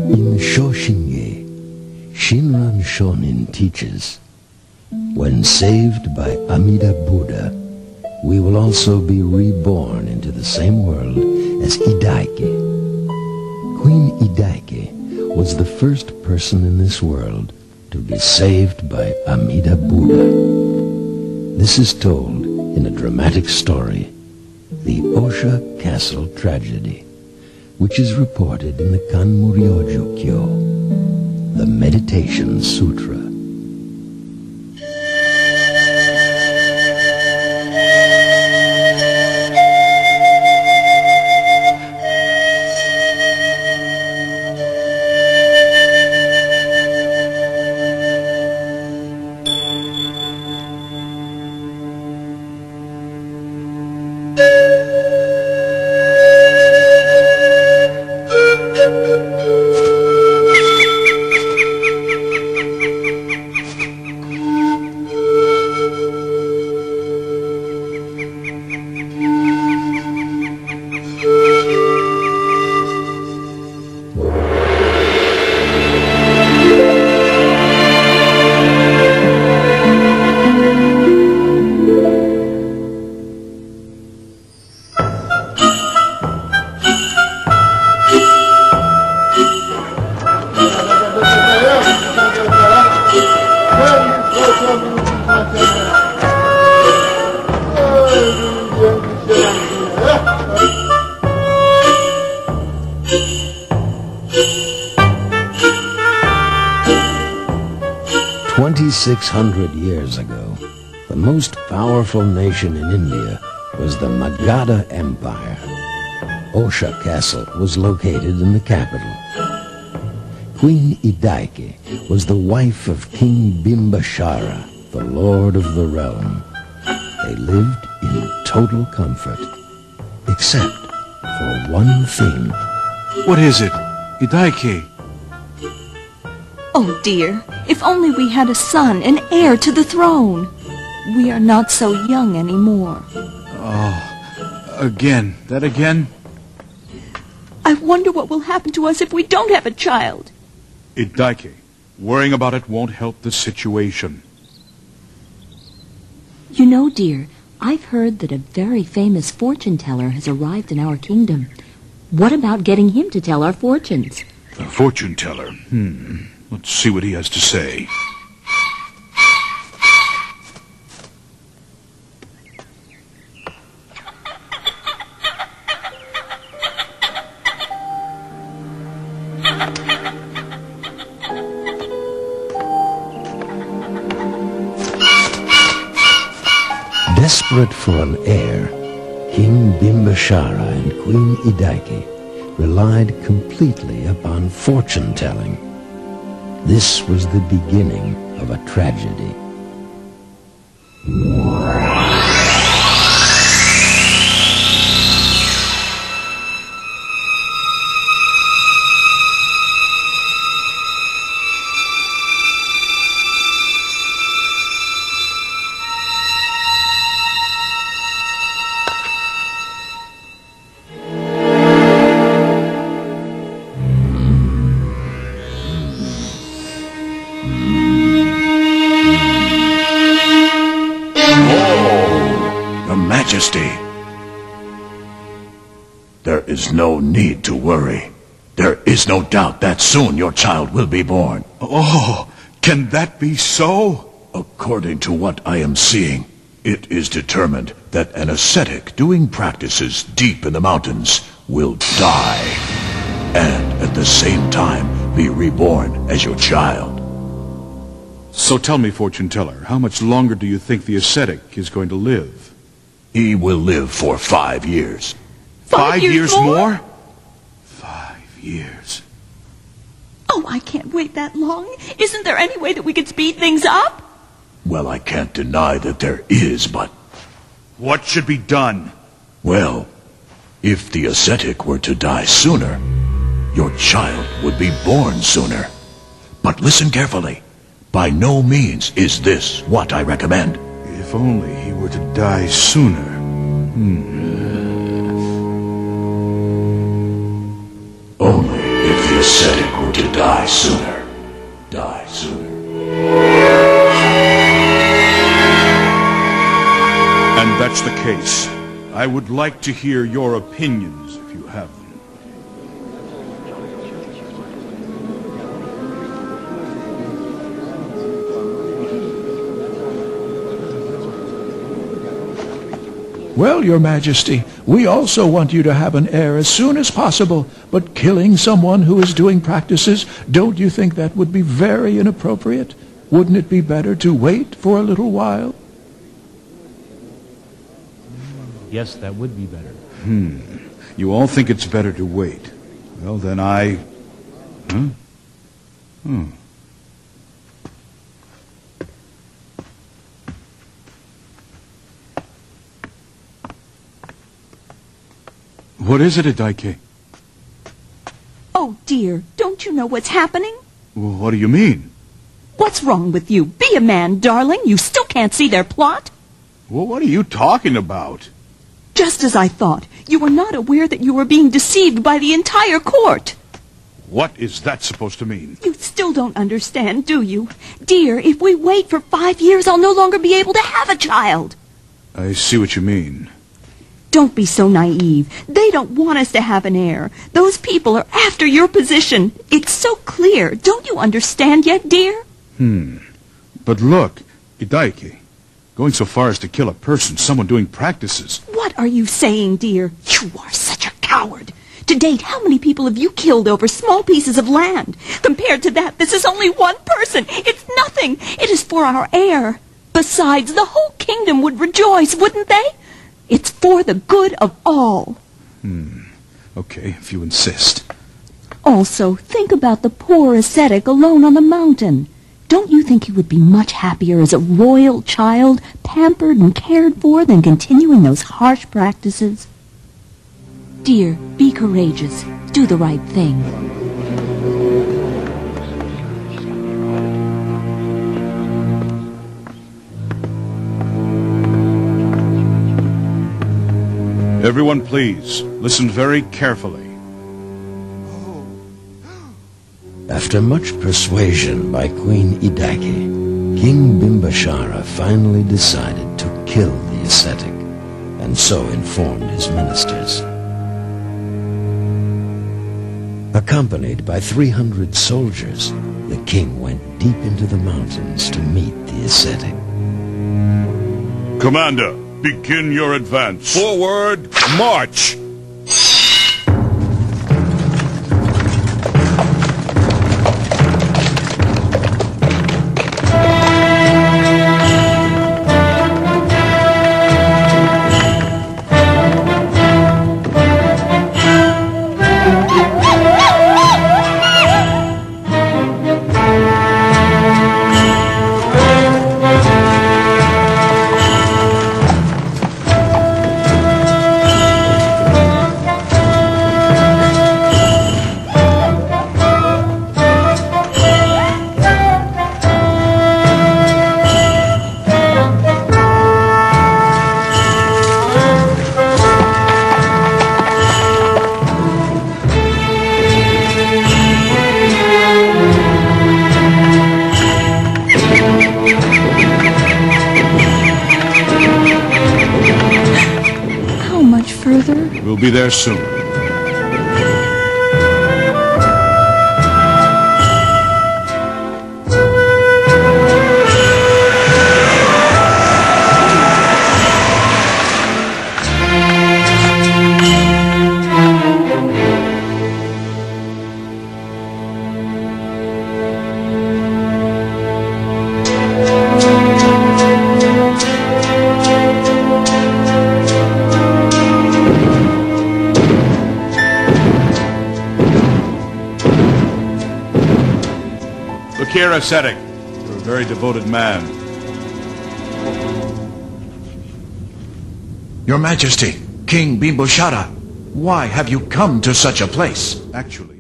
In Shoshinge, Shinran Shonin teaches, when saved by Amida Buddha, we will also be reborn into the same world as Idaike. Queen Idaike was the first person in this world to be saved by Amida Buddha. This is told in a dramatic story, the Osha Castle Tragedy, which is reported in the Kanmuryo-jukyo, the Meditation Sutra. "2600 years ago, the most powerful nation in India was the Magadha Empire. Osha Castle was located in the capital. Queen Idaike was the wife of King Bimbisara, the lord of the realm. They lived in total comfort, except for one thing." What is it? Idaike? Oh dear, if only we had a son, an heir to the throne. We are not so young anymore. Oh, again, that again? I wonder what will happen to us if we don't have a child. Idaike, worrying about it won't help the situation. You know, dear, I've heard that a very famous fortune teller has arrived in our kingdom. What about getting him to tell our fortunes? A fortune teller? Let's see what he has to say. Desperate for an heir, King Bimbisara and Queen Idaike relied completely upon fortune-telling. This was the beginning of a tragedy. Majesty, there is no need to worry. There is no doubt that soon your child will be born. Oh, can that be so? According to what I am seeing, it is determined that an ascetic doing practices deep in the mountains will die, and at the same time be reborn as your child. So tell me, fortune teller, how much longer do you think the ascetic is going to live? He will live for 5 years. 5 years more? 5 years. Oh, I can't wait that long. Isn't there any way that we could speed things up? Well, I can't deny that there is, but... What should be done? Well, if the ascetic were to die sooner, your child would be born sooner. But listen carefully. By no means is this what I recommend. If only he were to die sooner. Only if the ascetic were going to die sooner. Die sooner. And that's the case. I would like to hear your opinions, if you have them. Well, Your Majesty, we also want you to have an heir as soon as possible, but killing someone who is doing practices, don't you think that would be very inappropriate? Wouldn't it be better to wait for a little while? Yes, that would be better. You all think it's better to wait. Well, then What is it, Idaike? Oh, dear, don't you know what's happening? Well, what do you mean? What's wrong with you? Be a man, darling. You still can't see their plot? Well, what are you talking about? Just as I thought. You were not aware that you were being deceived by the entire court. What is that supposed to mean? You still don't understand, do you? Dear, if we wait for 5 years, I'll no longer be able to have a child. I see what you mean. Don't be so naive. They don't want us to have an heir. Those people are after your position. It's so clear. Don't you understand yet, dear? But look, Idaike, going so far as to kill a person, someone doing practices. What are you saying, dear? You are such a coward. To date, how many people have you killed over small pieces of land? Compared to that, this is only one person. It's nothing. It is for our heir. Besides, the whole kingdom would rejoice, wouldn't they? It's for the good of all. Okay, if you insist. Also, think about the poor ascetic alone on the mountain. Don't you think he would be much happier as a royal child, pampered and cared for, than continuing those harsh practices? Dear, be courageous. Do the right thing. Everyone, please, listen very carefully. After much persuasion by Queen Idaike, King Bimbishara finally decided to kill the ascetic, and so informed his ministers. Accompanied by 300 soldiers, the king went deep into the mountains to meet the ascetic. Commander, begin your advance. Forward, march! We'll be there soon. Look here, ascetic. You're a very devoted man. Your Majesty, King Bimbishara, why have you come to such a place? Actually,